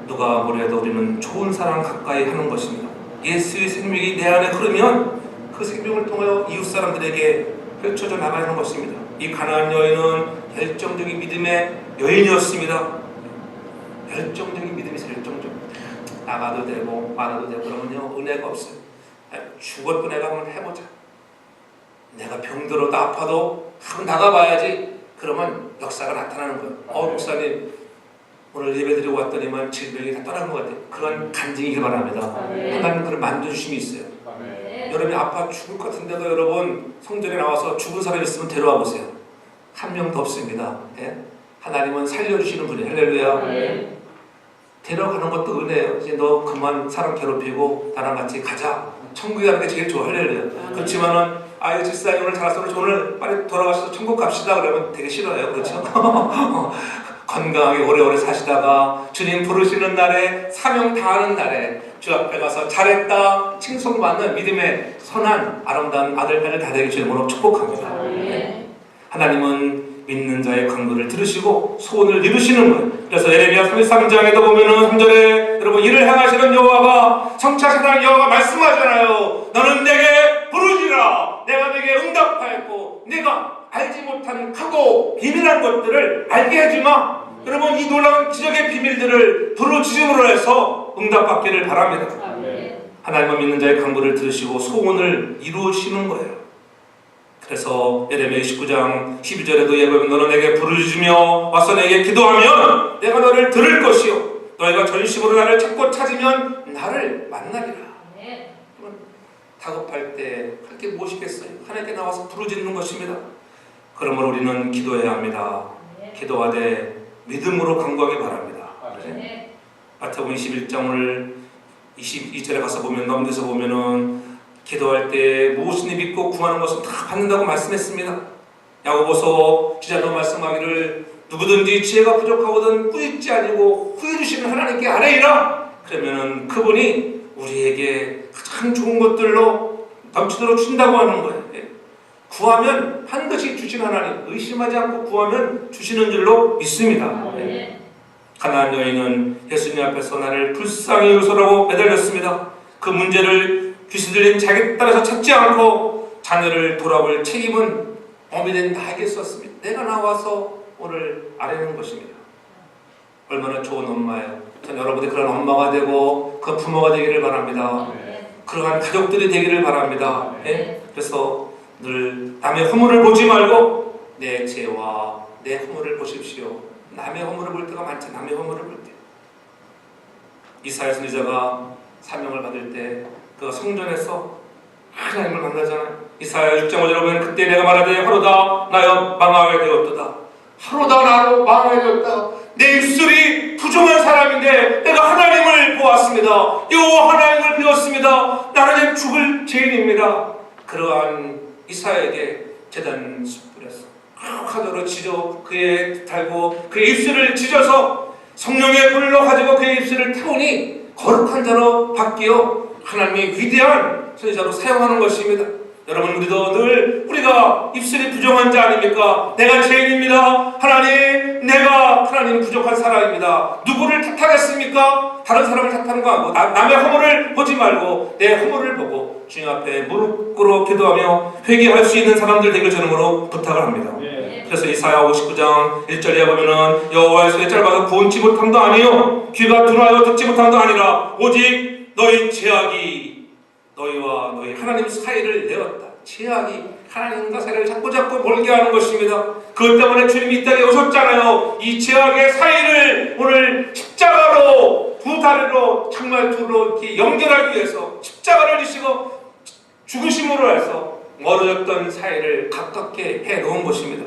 누가 뭐래도 우리는 좋은 사랑 가까이 하는 것입니다. 예수의 생명이 내 안에 흐르면 그 생명을 통하여 이웃 사람들에게 펼쳐져 나가는 것입니다. 이 가나안 여인은 열정적인 믿음의 여인이었습니다. 열정적인 믿음이 있어요. 열정적. 나가도 되고 말아도 되고 그러면요 은혜가 없어요. 죽어도 내가 한번 해보자. 내가 병들어도 아파도 한번 나가봐야지. 그러면 역사가 나타나는 거예요. 목사님 오늘 예배드리고 왔더니만 질병이 다 떠난 것 같아요. 그런 간증이길 바랍니다. 하나님 그런 만져주심이 있어요. 여러분이 아파 죽을 것 같은데도 여러분 성전에 나와서 죽은 사람이 있으면 데려와 보세요. 한 명도 없습니다. 예? 하나님은 살려주시는 분이에요. 할렐루야. 데려가는 것도 은혜예요. 이제 너 그만 사람 괴롭히고 나랑 같이 가자. 천국에 가는 게 제일 좋아. 할렐루야. 그렇지만은 아유 집사님 오늘 잘 왔어. 오늘 빨리 돌아가셔서 천국 갑시다. 그러면 되게 싫어요. 그렇죠? 건강하게 오래오래 사시다가 주님 부르시는 날에 사명 다하는 날에 주 앞에 가서 잘했다 칭송받는 믿음의 선한 아름다운 아들 딸을 다 되게 주님으로 축복합니다. 하나님은 믿는 자의 간구를 들으시고 소원을 이루시는 거예요. 그래서 예레미야 33장에도 보면은 3절에 여러분 이를 행하시는 여호와가 성취하시는 여호와가 말씀하잖아요. 너는 내게 부르시라. 내가 내게 응답하였고 내가 알지 못한 크고 비밀한 것들을 알게 해주마. 여러분 이 놀라운 기적의 비밀들을 부르짖음으로 해서 응답받기를 바랍니다. 하나님을 믿는 자의 간구를 들으시고 소원을 이루시는 거예요. 그래서 예레미야 29장 12절에도 예고하면 너는 내게 부르짖으며 와서 내게 기도하면 내가 너를 들을 것이요 너희가 전심으로 나를 찾고 찾으면 나를 만나리라. 그러면 다급할 때 할 게 무엇이겠어요? 하나님께 나와서 부르짖는 것입니다. 그러므로 우리는 기도해야 합니다. 기도하되 믿음으로 간구하기 바랍니다. 마태복음 21장을 22절에 가서 보면 넘겨서 보면은 기도할 때 무엇을 믿고 구하는 것은 다 받는다고 말씀했습니다. 야고보서 기자도 말씀하기를 누구든지 지혜가 부족하거든 꾸짖지 아니고 후해 주시는 하나님께 아뢰이라. 그러면은 그분이 우리에게 가장 좋은 것들로 넘치도록 주신다고 하는 거예요. 구하면 반드시 주신 하나님, 의심하지 않고 구하면 주시는 줄로 믿습니다. 가나안 여인은 예수님 앞에서 나를 불쌍히 여기소라고 매달렸습니다. 그 문제를 귀신 들린 자기 딸에서 찾지 않고 자녀를 돌아볼 책임은 어미된 나에게 썼습니다. 내가 나와서 오늘 아뢰는 것입니다. 얼마나 좋은 엄마예요. 전 여러분이 그런 엄마가 되고 그 부모가 되기를 바랍니다. 그러한 가족들이 되기를 바랍니다. 그래서 늘 남의 허물을 보지 말고 내 죄와 내 허물을 보십시오. 남의 허물을 볼 때가 많지. 남의 허물을 볼 때. 이사야 선지자가 사명을 받을 때 그 성전에서 하나님을 만나잖아요. 이사야 6장 5절에 보면 그때 내가 말하되 하루다 나여 망하게 되었도다. 하루다 나로 망하게 되었다. 내 입술이 부정한 사람인데 내가 하나님을 보았습니다. 여호와 하나님을 배웠습니다. 나는 죽을 죄인입니다. 그러한 이사야에게 제단 숯불에서 칼으로 찢어 그의 달고 그의 입술을 찢어서 성령의 불로 가지고 그의 입술을 태우니 거룩한 자로 바뀌어 하나님의 위대한 선지자로 사용하는 것입니다. 여러분 우리도 늘 우리가 입술이 부정한 자 아닙니까? 내가 죄인입니다. 하나님 내가 하나님 부족한 사람입니다. 누구를 탓하겠습니까? 다른 사람을 탓하는 거 아니고 남의 허물을 보지 말고 내 허물을 보고 주님 앞에 무릎 꿇어 기도하며 회개할 수 있는 사람들 되길 전으로 부탁을 합니다. 그래서 이사야 59장 1절에 보면은 여호와의 손이 짧아서 본치 못함도 아니요 귀가 둔하여 듣지 못함도 아니라 오직 너희 죄악이 너희와 너희 하나님 사이를 내었다. 죄악이 하나님과 사이를 자꾸 멀게 하는 것입니다. 그것 때문에 주님이 이 땅에 오셨잖아요. 이 죄악의 사이를 오늘 십자가로 두 다리로 정말 두로 이렇게 연결하기 위해서 십자가를 지시고 죽으심으로 해서 멀어졌던 사이를 가깝게 해놓은 것입니다.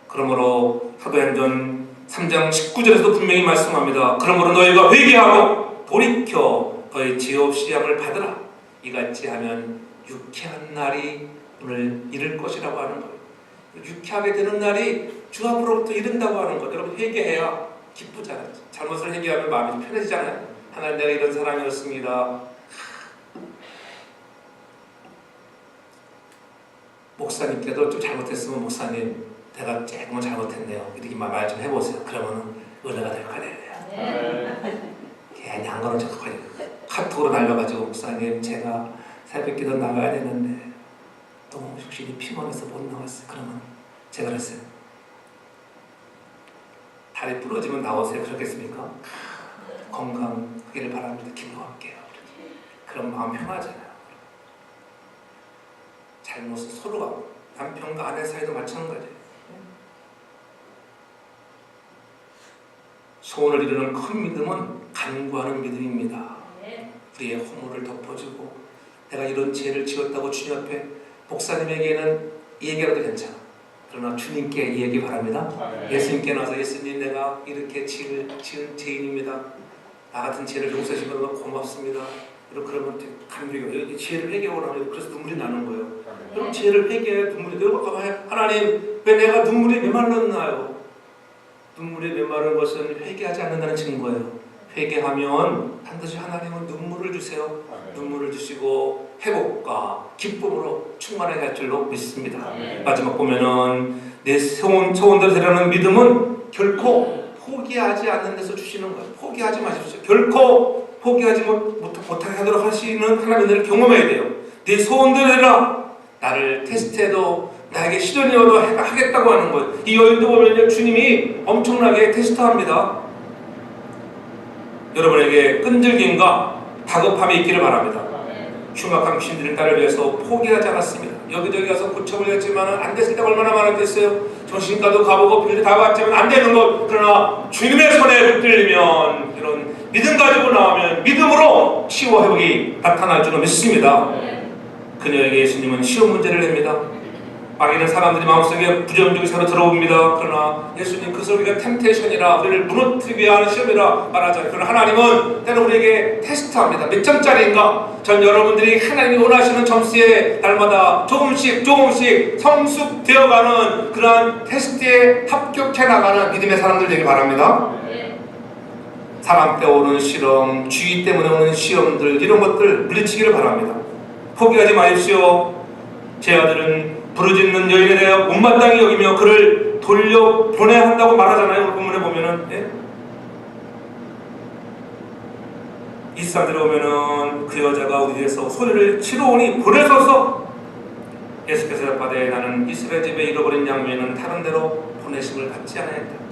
그러므로 사도행전 3장 19절에서도 분명히 말씀합니다. 그러므로 너희가 회개하고 돌이켜 너희 죄 없이 함을 받으라. 이같이 하면 유쾌한 날이 오늘 이를 것이라고 하는 거예요. 유쾌하게 되는 날이 주 앞으로부터 이른다고 하는 거예요. 여러분 회개해야 기쁘잖아요. 잘못을 회개하면 마음이 편해지잖아요. 하나님 내가 이런 사람이었습니다. 목사님께도 좀 잘못했으면 목사님 내가 조금은 잘못했네요. 이렇게 말 좀 해보세요. 그러면 은혜가 될 거예요. 괜히 안 그런 척하고 카톡으로 날려가지고 목사님 제가 새벽기도 나가야 되는데 너무 혹시 피곤해서 못 나왔어요. 그러면 제가 그랬어요. 다리 부러지면 나오세요. 그렇겠습니까? 건강하기를 바랍니다. 기도할게요. 그럼 마음 편하잖아요. 잘못은 서로가 남편과 아내 사이도 마찬가지예요. 소원을 이루는 큰 믿음은 간구하는 믿음입니다. 우리의 허물을 덮어주고 내가 이런 죄를 지었다고 주님 앞에 목사님에게는 이 얘기라도 괜찮아. 그러나 주님께 이 얘기 바랍니다. 예수님께 나와서 예수님 내가 이렇게 지은 죄인입니다. 나 같은 죄를 용서해 주셔서 너무 고맙습니다. 그러면 감격이 죄를 회개하라고 그래서 눈물이 나는 거예요. 그럼 죄를 회개해 눈물이 내려갈까 봐요. 하나님 왜 내가 눈물이 메말랐나요? 눈물이 메마른 것은 회개하지 않는다는 증거예요. 회개하면 반드시 하나님은 눈물을 주세요. 눈물을 주시고 회복과 기쁨으로 충만하게 할 줄로 믿습니다. 마지막 보면은 내 소원대로 되라는 믿음은 결코 포기하지 않는 데서 주시는 거예요. 포기하지 마십시오. 결코 포기하지 못하게 하도록 하시는 하나님을 경험해야 돼요. 내 소원대로 되라. 나를 테스트해도 나에게 시련이 와도 하겠다고 하는 거예요. 이 여인도 보면 주님이 엄청나게 테스트합니다. 여러분에게 끈질김과 다급함이 있기를 바랍니다. 흉악한 귀신들을 나를 위해서 포기하지 않았습니다. 여기저기 가서 고쳐을 했지만 안 됐을 때가 얼마나 많았겠어요. 정신과도 가보고 비밀도 다 봤지만 안 되는 것. 그러나 주님의 손에 붙들리면, 이런 믿음 가지고 나오면 믿음으로 치유 회복이 나타날 줄로 믿습니다. 그녀에게 예수님은 시험 문제를 냅니다. 마귀는 사람들이 마음속에 부정적인 사로 들어옵니다. 그러나 예수님 그 소리가 템테이션이라, 우리를 무너뜨리기 위한 시험이라 말하잖아요. 그러나 하나님은 때로 우리에게 테스트합니다. 몇 점짜리인가? 전 여러분들이 하나님이 원하시는 점수에 날마다 조금씩 성숙되어가는 그러한 테스트에 합격해 나가는 믿음의 사람들 되길 바랍니다. 사람 때 오는 시험, 주의 때문에 오는 시험들, 이런 것들 물리치기를 바랍니다. 포기하지 마십시오. 제 아들은 부르짖는 여인에 대해 못마땅히 여기며 그를 돌려보내야 한다고 말하잖아요. 본문에 보면은. 예? 이 사람들이 오면은 그 여자가 우리에서 소리를 치러오니 보내소서. 예수께서 대답하되 나는 이스라엘 집에 잃어버린 양 외에는 다른 데로 보내심을 받지 않았다.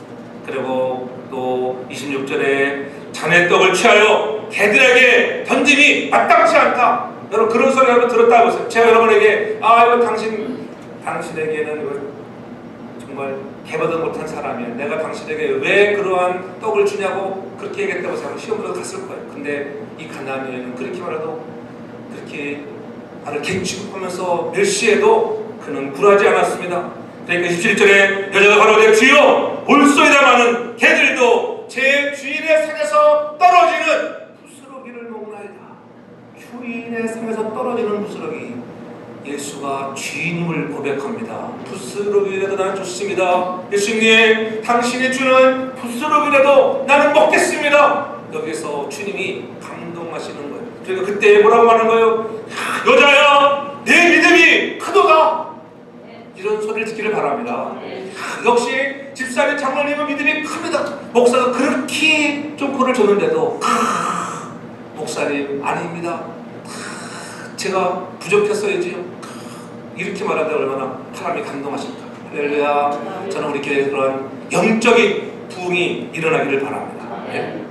그리고 또 26절에 자네 떡을 취하여 개들에게 던짐이 마땅치 않다. 여러분 그런 소리 한번 들었다고 하세요. 제가 여러분에게 이거 당신에게는 이거 정말 개보다 못한 사람이야. 내가 당신에게 왜 그러한 떡을 주냐고 그렇게 얘기했다고 해서 시험으로 갔을 거예요. 근데 이 가나안 여인은 그렇게 말해도, 그렇게 나를 객취급하면서 멸시해도 그는 굴하지 않았습니다. 그러니까 27절에 여자가 가로되 주여 올소이다마는 개들도 제 주인의 상에서 떨어지는 부스러기를 먹나이다. 주인의 상에서 떨어지는 부스러기. 예수가 주인임을 고백합니다. 부스러기라도 나는 좋습니다. 예수님, 당신이 주는 부스러기라도 나는 먹겠습니다. 여기서 주님이 감동하시는 거예요. 그러니까 그때 뭐라고 하는 거예요? 여자야, 내 믿음이 크도다. 이런 소리를 듣기를 바랍니다. 역시 집사님, 장로님은 믿음이 큽니다. 목사가 그렇게 좀 골을 줬는데도 목사님 아닙니다. 제가 부족했어야지요. 이렇게 말하다 얼마나 사람이 감동하실까. 할렐루야. 저는 우리 교회에 그런 영적인 부흥이 일어나기를 바랍니다. 네.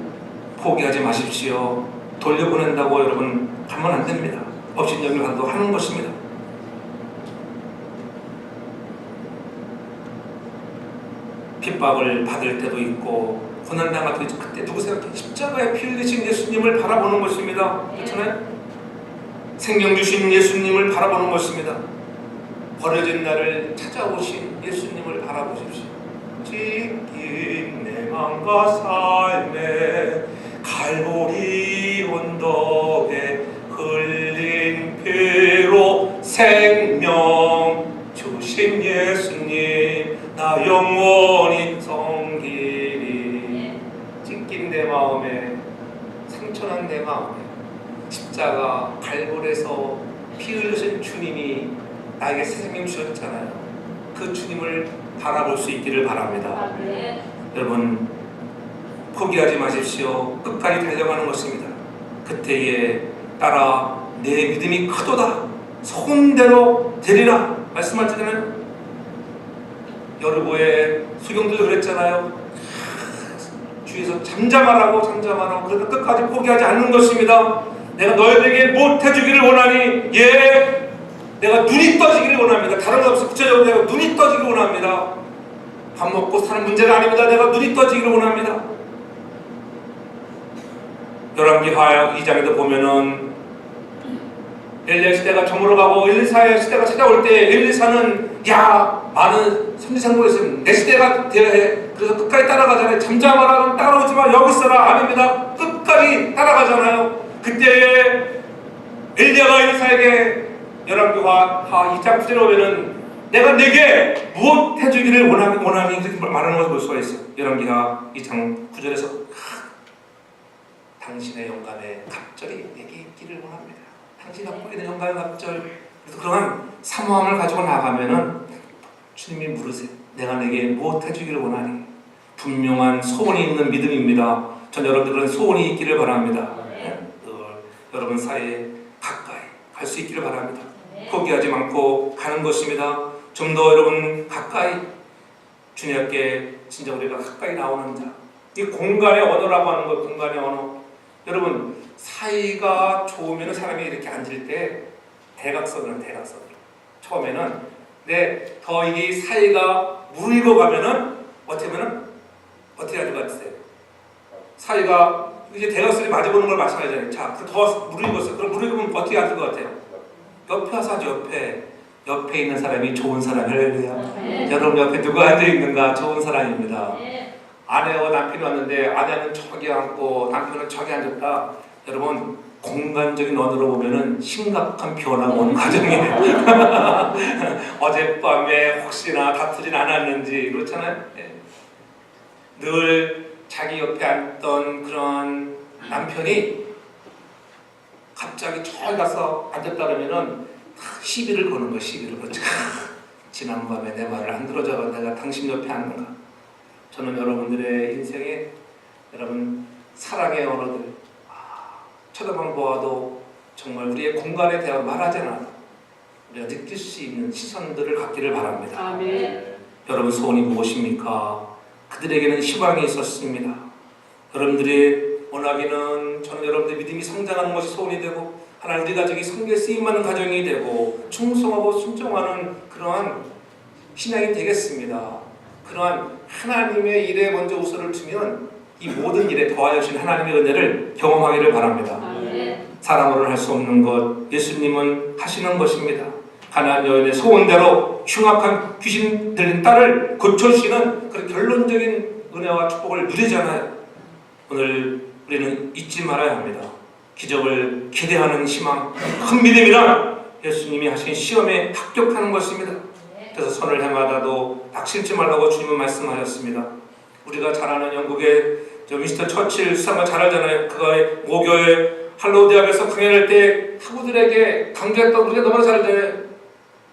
포기하지 마십시오. 돌려보낸다고 여러분 하면 안 됩니다. 업신여기도 하는 것입니다. 핍박을 받을 때도 있고 고난당할 때도 있고, 그때 누구 생각해? 십자가에 피 흘리신 예수님을 바라보는 것입니다. 그렇잖아요? 생명 주신 예수님을 바라보는 것입니다. 버려진 나를 찾아오신 예수님을 바라보십시오. 찢긴 내 맘과 삶에 갈보리 언덕에 흘린 피로 생명 주신 예수님 나 영원히 섬기리. 찢긴 내 마음에, 상처난 내 마음에 십자가 갈보리에서 피 흘리신 주님이 나에게 새 생명 주셨잖아요. 그 주님을 바라볼 수 있기를 바랍니다. 여러분 포기하지 마십시오. 끝까지 달려가는 것입니다. 그때에 따라 내 믿음이 크도다. 소원대로 되리라 말씀하시잖아요. 여르고의 수경들도 그랬잖아요. 주위에서 잠잠하라고. 그래도 끝까지 포기하지 않는 것입니다. 내가 너희들에게 못해주기를 원하니 내가 눈이 떠지기를 원합니다. 다른 거 없어. 구체적으로 내가 눈이 떠지기를 원합니다. 밥 먹고 사는 문제가 아닙니다. 내가 눈이 떠지기를 원합니다. 열왕기하 2장에도 보면은 엘리야 시대가 저물어가고 엘리사의 시대가 찾아올 때 엘리사는 많은 선지상보가 있으면 내 시대가 되어야 해. 그래서 끝까지 따라가잖아요. 잠잠하라 따라오지 마. 여기 있어라. 아닙니다. 끝까지 따라가잖아요. 그때 엘리야가 엘리사에게 열왕기하 2장 9절에 보면은 내가 내게 무엇 해주기를 원하니 그렇게 말하는 것을 볼 수가 있어요. 열왕기하 2장 9절에서 당신의 영감에 갑절이 내게 있기를 원합니다. 당신이 갖고 있는 영감의 갑절. 그래서 그러한 사모함을 가지고 나가면은 주님이 물으세요. 내가 내게 무엇 해주기를 원하니. 분명한 소원이 있는 믿음입니다. 전 여러분들 그런 소원이 있기를 바랍니다. 여러분 사이에 가까이 갈 수 있기를 바랍니다. 포기하지 않고 가는 것입니다. 좀 더 여러분 가까이 주님께 진짜 우리가 가까이 나오는 자. 이 공간의 언어라고 하는 것, 공간의 언어. 여러분, 사이가 좋으면 사람이 이렇게 앉을 때 대각선으로 처음에는. 근데 더 이 사이가 무르익어 가면은 어떻게 할 것 같으세요? 사이가 이제 대각선이 마주보는 걸 마찬가지잖아요. 자, 더 무르익었어요. 그럼 무르익으면 어떻게 할 것 같아요? 옆에 와서 하죠. 옆에 있는 사람이 좋은 사람이에요. 여러분 옆에 누가 앉아 있는가? 좋은 사람입니다. 아내와 남편이 왔는데 아내는 저기 앉고 남편은 저기 앉았다. 여러분, 공간적인 언어로 보면은 심각한 변화가 오는 과정이에요. 어젯밤에 혹시나 다투진 않았는지 그렇잖아요. 늘 자기 옆에 앉던 그런 남편이 갑자기 저기 가서 앉았다 그러면은 시비를 거는 거예요. 시비를. 그렇죠. 지난밤에 내 말을 안 들어줘서 내가 당신 옆에 앉는가. 저는 여러분들의 인생에 여러분 사랑의 언어들 쳐다만 보아도 정말 우리의 공간에 대한 말하지 않아도 우리가 느낄 수 있는 시선들을 갖기를 바랍니다. 아멘. 여러분 소원이 무엇입니까? 그들에게는 희망이 있었습니다. 여러분들이 원하기는 저는 여러분들 믿음이 성장하는 것이 소원이 되고 하나님 우리 가족이 성경에 쓰임받는 가정이 되고 충성하고 순종하는 그러한 신앙이 되겠습니다. 그러한 하나님의 일에 먼저 우선을 두면 이 모든 일에 더하여진 하나님의 은혜를 경험하기를 바랍니다. 아멘. 사람으로는 할 수 없는 것 예수님은 하시는 것입니다. 가나안 여인의 소원대로 흉악한 귀신 들린 딸을 고쳐주시는 그런 결론적인 은혜와 축복을 누리잖아요. 오늘 우리는 잊지 말아야 합니다. 기적을 기대하는 희망, 큰 믿음이란 예수님이 하신 시험에 합격하는 것입니다. 그래서 선을 행하다도 낙심치 말라고 주님은 말씀하셨습니다. 우리가 잘 아는 영국의 윈스턴 처칠 수상가 잘 알잖아요. 그거의 모교의 할로우 대학에서 강연할 때 학우들에게 강조했던 우리가 너무나 잘 알잖아요.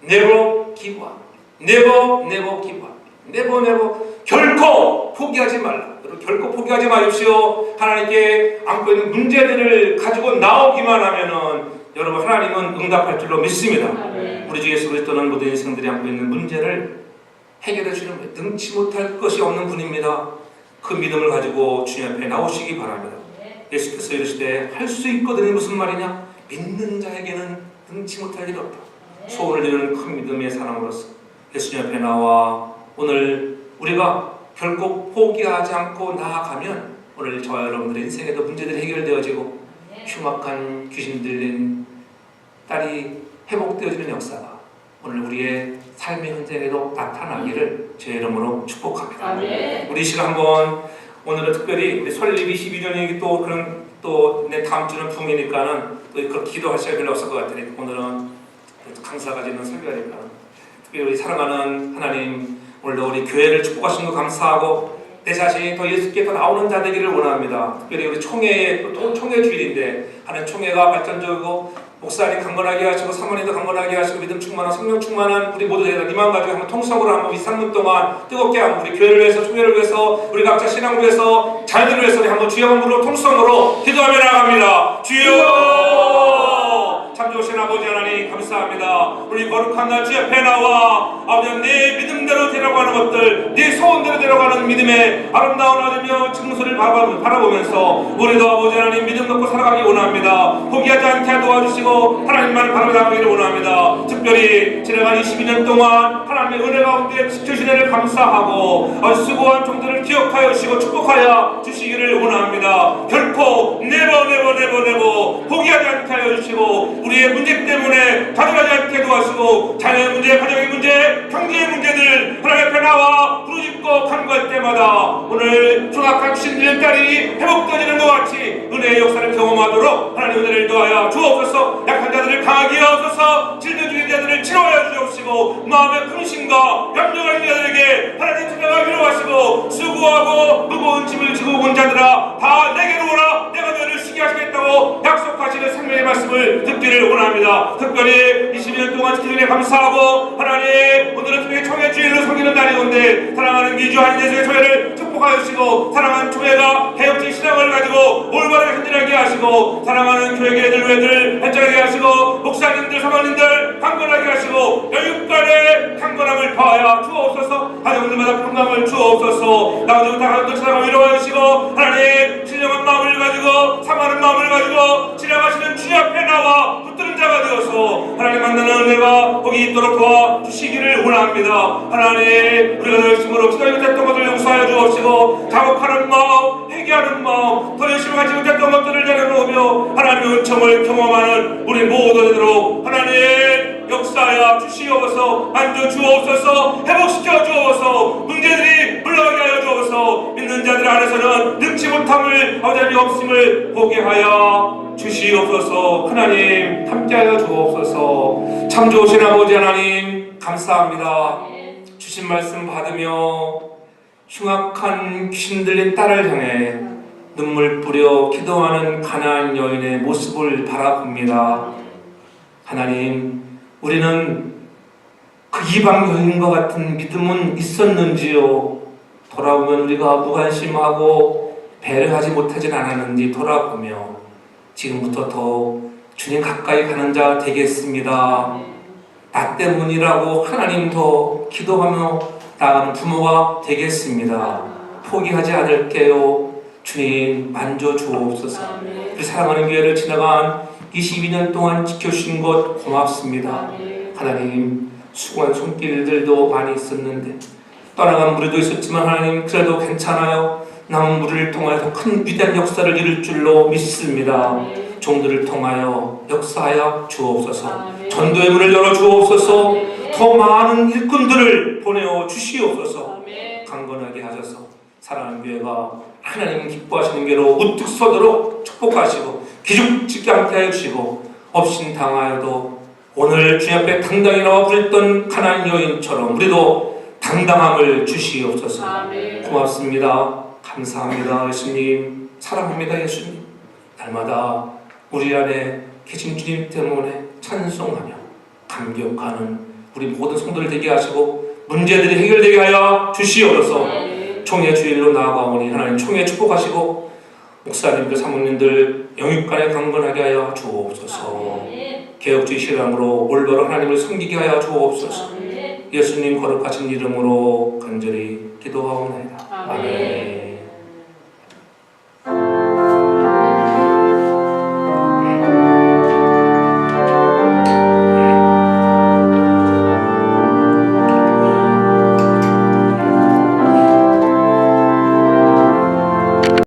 Never give up. Never give up. Never 결코 포기하지 말라. 여러분 결코 포기하지 마십시오. 하나님께 안고 있는 문제들을 가지고 나오기만 하면은 여러분 하나님은 응답할 줄로 믿습니다. 우리 주 예수 그리스도는 모든 인생들이 안고 있는 문제를 해결해 주는 능치 못할 것이 없는 분입니다. 그 믿음을 가지고 주님 앞에 나오시기 바랍니다. 예수께서 이르시되 할 수 있거든요. 무슨 말이냐? 믿는 자에게는 능치 못할 일이 없다. 소원을 이루는 큰 믿음의 사람으로서 예수님 앞에 나와 오늘 우리가 결코 포기하지 않고 나아가면 오늘 저와 여러분들의 인생에도 문제들이 해결되어지고 흉악한 귀신 들린 딸이 회복되어지는 역사가 오늘 우리의 삶의 현장에도 나타나기를 제 이름으로 축복합니다. 아멘. 우리 시간 한번 오늘은 특별히 설립이 12년이 또 그런 또 내 다음 주는 붐이니까는 또 그렇게 기도할 시간이 별로 없을 것 같으니까 오늘은 강사가 되는 설교니까 특별히 우리 사랑하는 하나님 오늘도 우리 교회를 축복하신 거 감사하고 내 자신이 더 예수께 더 나오는 자 되기를 원합니다. 특별히 우리 총회 또 총회 주일인데 하나님 총회가 발전적이고 목사님 강건하게 하시고 사모님도 강건하게 하시고 믿음 충만한 성령 충만한 우리 모두들 이만 가지고 한번 통성으로 한번 2-3분 동안 뜨겁게 한번 우리 교회를 위해서 총회를 위해서 우리 각자 신앙을 위해서 자녀들을 위해서 우리 한번 주여 한번으로 통성으로 기도하며 나갑니다. 주여 참 좋으신 아버지 하나님 감사합니다. 우리 거룩한 날 주 앞에 나와 아버지 내 믿음대로 되려가는 것들 내 소원대로 되려가는 믿음의 아름다운 아들며 증서를 바라보면서 우리도 아버지 하나님 믿음 갖고 살아가기 원합니다. 포기하지 않게 도와주시고 하나님만을 바라보기를 원합니다. 특별히 지나간 22년 동안 하나님의 은혜 가운데 지켜주신 은혜를 감사하고 수고한 종들을 기억하여 주시고 축복하여 주시기를 원합니다. 결코 never 포기하지 않게 하여 주시고 우리의 문제 때문에 좌절하지 않게 도와주시고 자녀의 문제, 가정의 문제, 경제의 문제들 하나님 앞에 나와 부르짖고 간구할 때마다 오늘 흉악한 귀신들의 딸이 회복되어지는 것 같이 은혜의 역사를 경험하도록 하나님 은혜를 더하여 주옵소서. 약한 자들을 강하게 하옵소서. 질병 중인 자들을 치료하여 주옵시고 마음의 근심과 염려가 있는 자들에게 하나님 천사가 위로하시고 수고하고 무거운 짐을 지고 온 자들아 다 내게로 오라 내가 너희를 쉬게 하시겠다고 약속하시는 생명의 말씀을 듣기를 원합니다. 특별히 22년 동안 지키는 데 감사하고 하나님 오늘은 특별히 총회 주일로 섬기는 날이온데 사랑하는 미주 한예수의 총회를 축복하여 주시고 사랑하는 총회가 개혁적인 신앙을 가지고 올바르게 헌신하게 하시고 사랑하는 교회계들 외들 현장하게 하시고 목사님들 사모님들 강건하게 하시고 여육간의 강건함을 더하여 주옵소서. 가정들마다 평강을 주옵소서. 나오지부터 하나님도 찾아가 위로하여 주시고 하나님 신령한 마음을 가지고 사모하는 만나는 은혜가 거기 있도록 도와주시기를 원합니다. 하나님, 우리가 더 열심으로 기도하지 못했던 것을 용서하여 주옵시고, 자복하는 마음, 회개하는 마음, 더 열심히 하지 못했던 것들을 내려놓으며 하나님의 은총을 경험하는 우리 모두 되도록 하나님 역사하여 주시옵소서. 만져 주옵소서. 회복시켜 주옵소서. 문제들이 물러가게 하여 주옵소서. 믿는 자들 안에서는 능치 못함을 하나님의 없음을 보게 하여 주시옵소서. 하나님 함께하여 주옵소서. 참 좋으신 아버지 하나님 감사합니다. 주신 말씀 받으며 흉악한 귀신 들린 딸을 향해 눈물 뿌려 기도하는 가나안 여인의 모습을 바라봅니다. 하나님, 우리는 그 이방 여인과 같은 믿음은 있었는지요? 돌아보면 우리가 무관심하고 배려하지 못하진 않았는지 돌아보며 지금부터 더 주님 가까이 가는 자 되겠습니다. 나 때문이라고 하나님 더 기도하며 나아가는 부모가 되겠습니다. 포기하지 않을게요. 주님 만져 주옵소서. 우리 사랑하는 교회를 지나간 22년 동안 지켜주신 것 고맙습니다. 하나님, 수고한 손길들도 많이 있었는데 떠나간 무리도 있었지만 하나님 그래도 괜찮아요. 남은 무리를 통하여 큰 위대한 역사를 이룰 줄로 믿습니다. 종들을 통하여 역사하여 주옵소서. 전도의 문을 열어 주옵소서. 더 많은 일꾼들을 보내어 주시옵소서. 강건하게 하셔서 사랑하는 교회가 하나님 기뻐하시는 교회로 우뚝 서도록 축복하시고 기죽지 않게 하여 주시고 업신당하여도 오늘 주님 앞에 당당히 나와 부렸던 가나안 여인처럼 우리도 당당함을 주시옵소서. 고맙습니다. 감사합니다. 예수님 사랑합니다. 예수님 날마다 우리 안에 계신 주님 때문에 찬송하며 감격하는 우리 모든 성도들 되게 하시고 문제들이 해결되게 하여 주시옵소서. 총회 주일로 나아가오니 하나님 총회 축복하시고 목사님들 사모님들 영육간에 강건하게 하여 주옵소서. 개혁주의 신앙으로 올바로 하나님을 섬기게 하여 주옵소서. 예수님 거룩하신 이름으로 간절히 기도하옵나이다. 아멘.